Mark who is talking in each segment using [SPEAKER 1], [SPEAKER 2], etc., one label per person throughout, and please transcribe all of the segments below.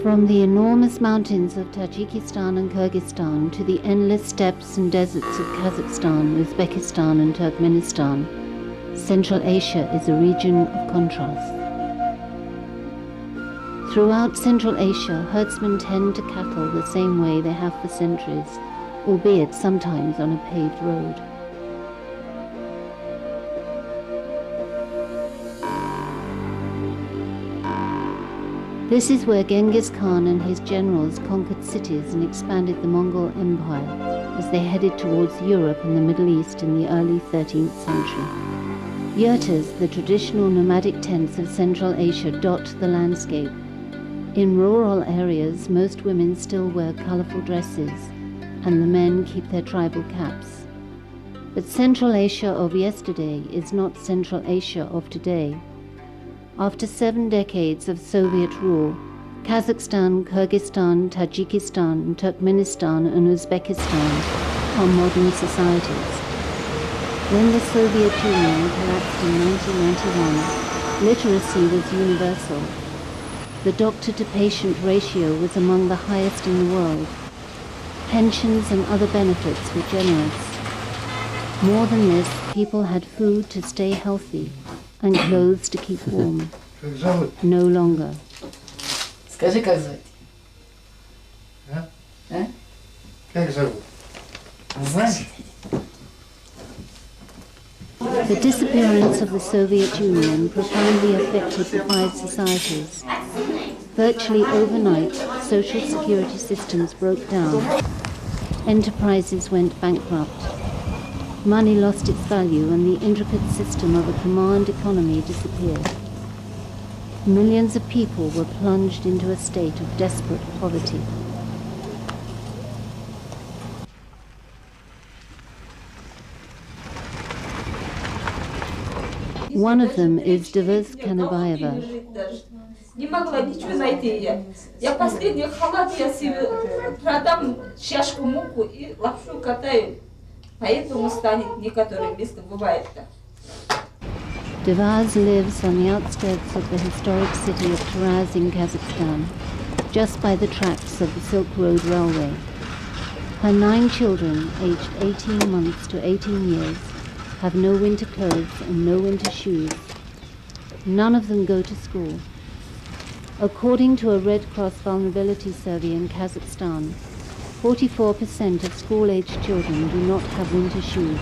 [SPEAKER 1] From the enormous mountains of Tajikistan and Kirgizstan to the endless steppes and deserts of Kazakhstan, Uzbekistan and Turkmenistan, Central Asia is a region of contrast. Throughout Central Asia, herdsmen tend to cattle the same way they have for centuries, albeit sometimes on a paved road. This is where Genghis Khan and his generals conquered cities and expanded the Mongol Empire as they headed towards Europe and the Middle East in the early 13th century. Yurtas, the traditional nomadic tents of Central Asia, dot the landscape. In rural areas, most women still wear colorful dresses, and the men keep their tribal caps. But Central Asia of yesterday is not Central Asia of today. After 7 decades of Soviet rule, Kazakhstan, Kyrgyzstan, Tajikistan, Turkmenistan and Uzbekistan are modern societies. When the Soviet Union collapsed in 1991, literacy was universal. The doctor-to-patient ratio was among the highest in the world. Pensions and other benefits were generous. More than this, people had food to stay healthy and clothes to keep warm. No longer.
[SPEAKER 2] Скажи, как звать?
[SPEAKER 3] Как зовут?
[SPEAKER 2] Знаешь?
[SPEAKER 1] The disappearance of the Soviet Union profoundly affected the 5 societies. Virtually overnight, social security systems broke down. Enterprises went bankrupt. Money lost its value and the intricate system of a command economy disappeared. Millions of people were plunged into a state of desperate poverty. One of them is Devuz Kanabayeva.
[SPEAKER 4] Не могла ничего найти я. Я последний халат я себе продам, чашку муку и лапшу катаю. Поэтому станет некоторые места бывает-то.
[SPEAKER 1] Devuz lives on the outskirts of the historic city of Taraz in Kazakhstan, just by the tracks of the Silk Road Railway. Her 9 children, aged 18 months to 18 years, have no winter clothes and no winter shoes. None of them go to school. According to a Red Cross vulnerability survey in Kazakhstan, 44% of school-aged children do not have winter shoes.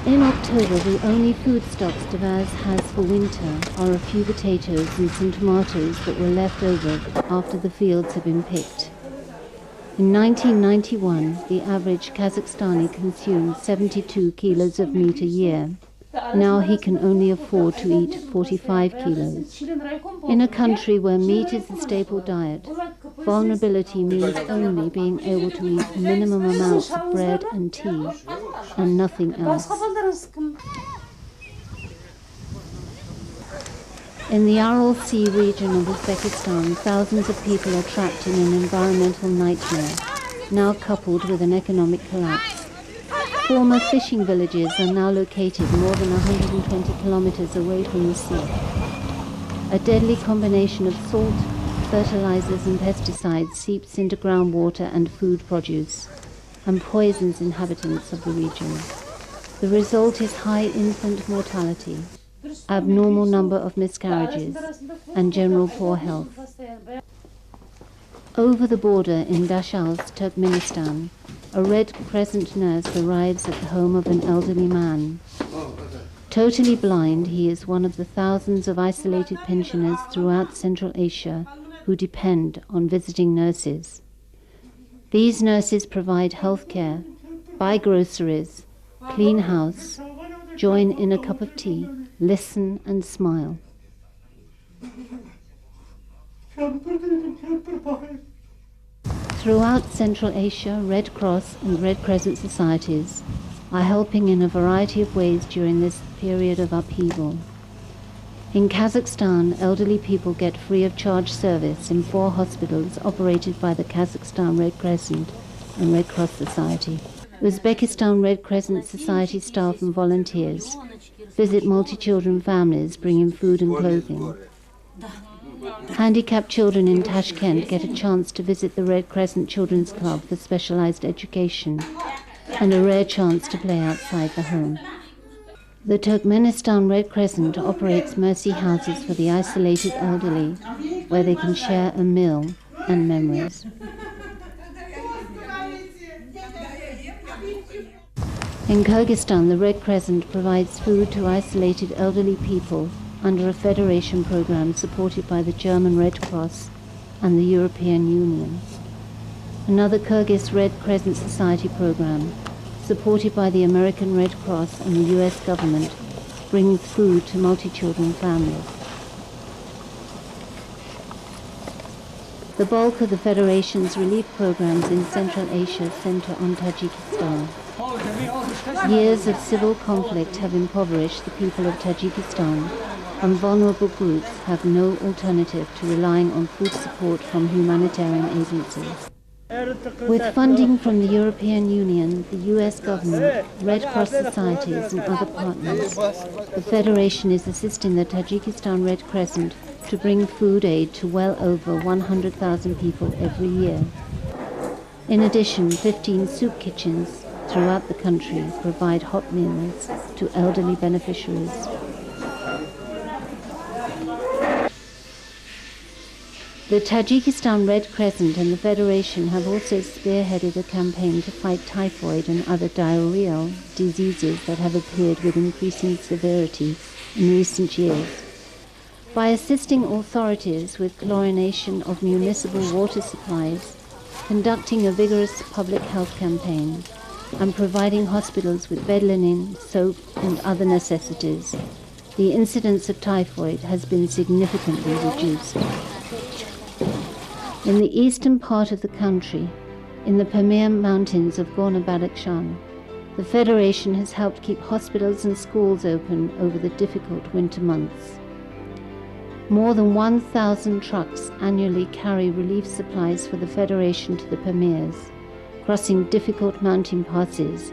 [SPEAKER 1] In October, the only foodstuffs Devuz has for winter are a few potatoes and some tomatoes that were left over after the fields had been picked. In 1991, the average Kazakhstani consumed 72 kilos of meat a year. Now he can only afford to eat 45 kilos. In a country where meat is the staple diet, vulnerability means only being able to eat minimum amounts of bread and tea, and nothing else. In the Aral Sea region of Uzbekistan, thousands of people are trapped in an environmental nightmare, now coupled with an economic collapse. Former fishing villages are now located more than 120 kilometers away from the sea. A deadly combination of salt, fertilizers and pesticides seeps into groundwater and food produce and poisons inhabitants of the region. The result is high infant mortality, abnormal number of miscarriages, and general poor health. Over the border in Dashalsk, Turkmenistan, a Red Crescent nurse arrives at the home of an elderly man. Totally blind, he is one of the thousands of isolated pensioners throughout Central Asia who depend on visiting nurses. These nurses provide health care, buy groceries, clean house, join in a cup of tea, listen and smile. Throughout Central Asia, Red Cross and Red Crescent societies are helping in a variety of ways during this period of upheaval. In Kazakhstan, elderly people get free of charge service in 4 hospitals operated by the Kazakhstan Red Crescent and Red Cross Society. Uzbekistan Red Crescent Society staff and volunteers visit multi-children families bringing food and clothing. Handicapped children in Tashkent get a chance to visit the Red Crescent Children's Club for specialized education and a rare chance to play outside the home. The Turkmenistan Red Crescent operates mercy houses for the isolated elderly, where they can share a meal and memories. In Kyrgyzstan, the Red Crescent provides food to isolated elderly people under a federation program supported by the German Red Cross and the European Union. Another Kyrgyz Red Crescent Society program, supported by the American Red Cross and the US government, brings food to multi-children families. The bulk of the Federation's relief programs in Central Asia center on Tajikistan. Years of civil conflict have impoverished the people of Tajikistan, and vulnerable groups have no alternative to relying on food support from humanitarian agencies. With funding from the European Union, the US government, Red Cross societies and other partners, the Federation is assisting the Tajikistan Red Crescent to bring food aid to well over 100,000 people every year. In addition, 15 soup kitchens throughout the country provide hot meals to elderly beneficiaries. The Tajikistan Red Crescent and the Federation have also spearheaded a campaign to fight typhoid and other diarrheal diseases that have appeared with increasing severity in recent years. By assisting authorities with chlorination of municipal water supplies, conducting a vigorous public health campaign, and providing hospitals with bed linen, soap, and other necessities, the incidence of typhoid has been significantly reduced. In the eastern part of the country, in the Pamir Mountains of Gorno-Badakhshan, the Federation has helped keep hospitals and schools open over the difficult winter months. More than 1,000 trucks annually carry relief supplies for the Federation to the Pamirs, crossing difficult mountain passes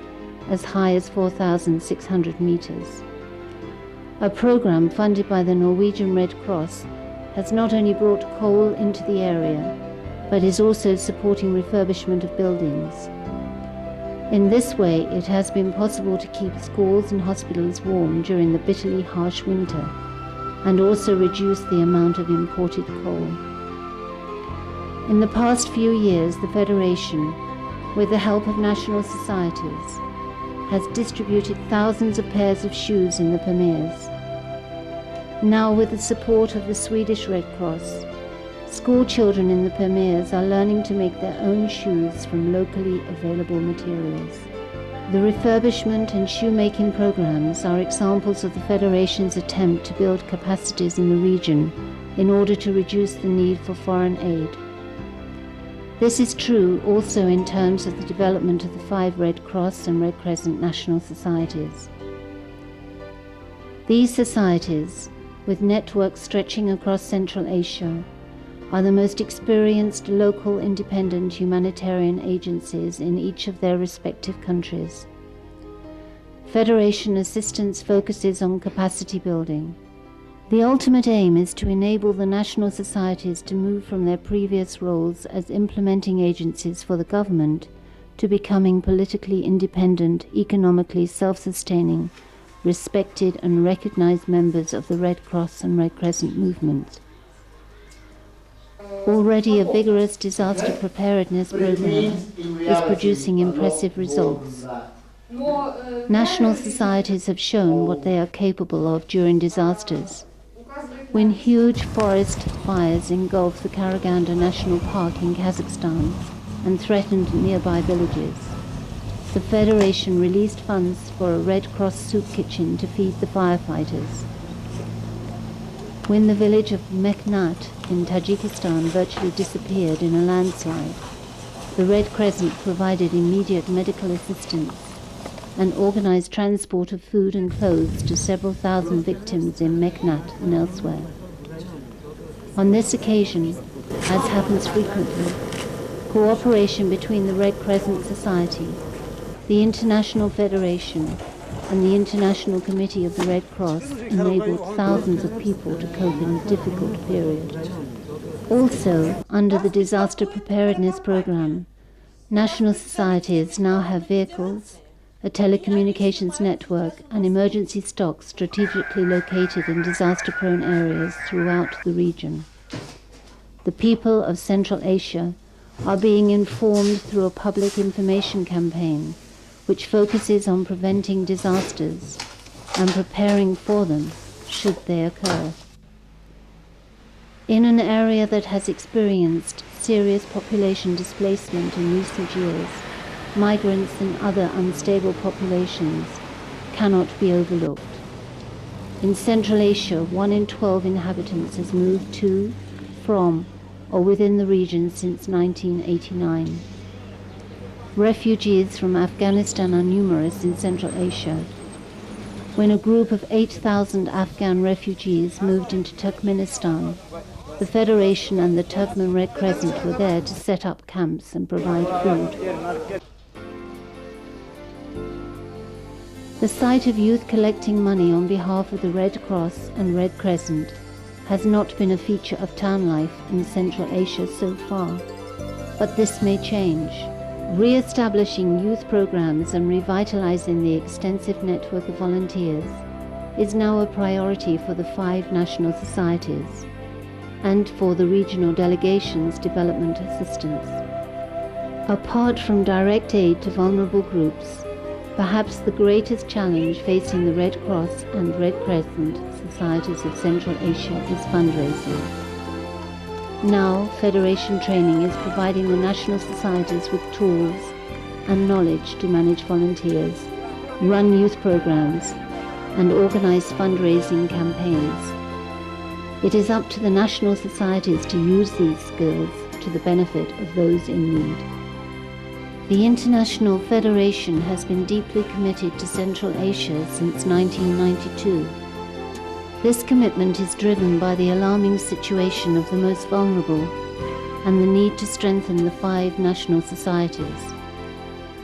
[SPEAKER 1] as high as 4,600 meters. A program funded by the Norwegian Red Cross has not only brought coal into the area, but is also supporting refurbishment of buildings. In this way, it has been possible to keep schools and hospitals warm during the bitterly harsh winter, and also reduce the amount of imported coal. In the past few years, the Federation, with the help of national societies, has distributed thousands of pairs of shoes in the Pamirs. Now, with the support of the Swedish Red Cross, school children in the Pamirs are learning to make their own shoes from locally available materials. The refurbishment and shoemaking programs are examples of the Federation's attempt to build capacities in the region in order to reduce the need for foreign aid. This is true also in terms of the development of the 5 Red Cross and Red Crescent national societies. These societies, with networks stretching across Central Asia, are the most experienced local independent humanitarian agencies in each of their respective countries. Federation assistance focuses on capacity building. The ultimate aim is to enable the national societies to move from their previous roles as implementing agencies for the government to becoming politically independent, economically self-sustaining, respected and recognized members of the Red Cross and Red Crescent movements. Already a vigorous disaster preparedness program is producing impressive results. National societies have shown what they are capable of during disasters. When huge forest fires engulfed the Karaganda National Park in Kazakhstan and threatened nearby villages, the Federation released funds for a Red Cross soup kitchen to feed the firefighters. When the village of Mekhnat in Tajikistan virtually disappeared in a landslide, the Red Crescent provided immediate medical assistance and organized transport of food and clothes to several thousand victims in Mekhnat and elsewhere. On this occasion, as happens frequently, cooperation between the Red Crescent Society, the International Federation, and the International Committee of the Red Cross enabled thousands of people to cope in a difficult period. Also, under the Disaster Preparedness Program, national societies now have vehicles, a telecommunications network, and emergency stocks strategically located in disaster-prone areas throughout the region. The people of Central Asia are being informed through a public information campaign which focuses on preventing disasters and preparing for them should they occur. In an area that has experienced serious population displacement in recent years, migrants and other unstable populations cannot be overlooked. In Central Asia, 1 in 12 inhabitants has moved to, from, or within the region since 1989. Refugees from Afghanistan are numerous in Central Asia. When a group of 8,000 Afghan refugees moved into Turkmenistan, the Federation and the Turkmen Red Crescent were there to set up camps and provide food. The sight of youth collecting money on behalf of the Red Cross and Red Crescent has not been a feature of town life in Central Asia so far, but this may change. Re-establishing youth programs and revitalizing the extensive network of volunteers is now a priority for the 5 national societies and for the regional delegations' development assistance. Apart from direct aid to vulnerable groups, perhaps the greatest challenge facing the Red Cross and Red Crescent societies of Central Asia is fundraising. Now, Federation training is providing the national societies with tools and knowledge to manage volunteers, run youth programs, and organize fundraising campaigns. It is up to the national societies to use these skills to the benefit of those in need. The International Federation has been deeply committed to Central Asia since 1992. This commitment is driven by the alarming situation of the most vulnerable and the need to strengthen the 5 national societies.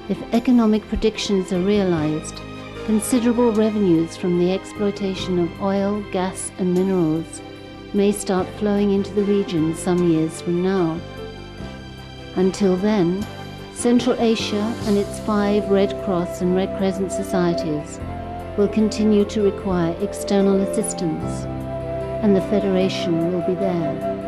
[SPEAKER 1] If economic predictions are realized, considerable revenues from the exploitation of oil, gas, and minerals may start flowing into the region some years from now. Until then, Central Asia and its 5 Red Cross and Red Crescent societies will continue to require external assistance, and the Federation will be there.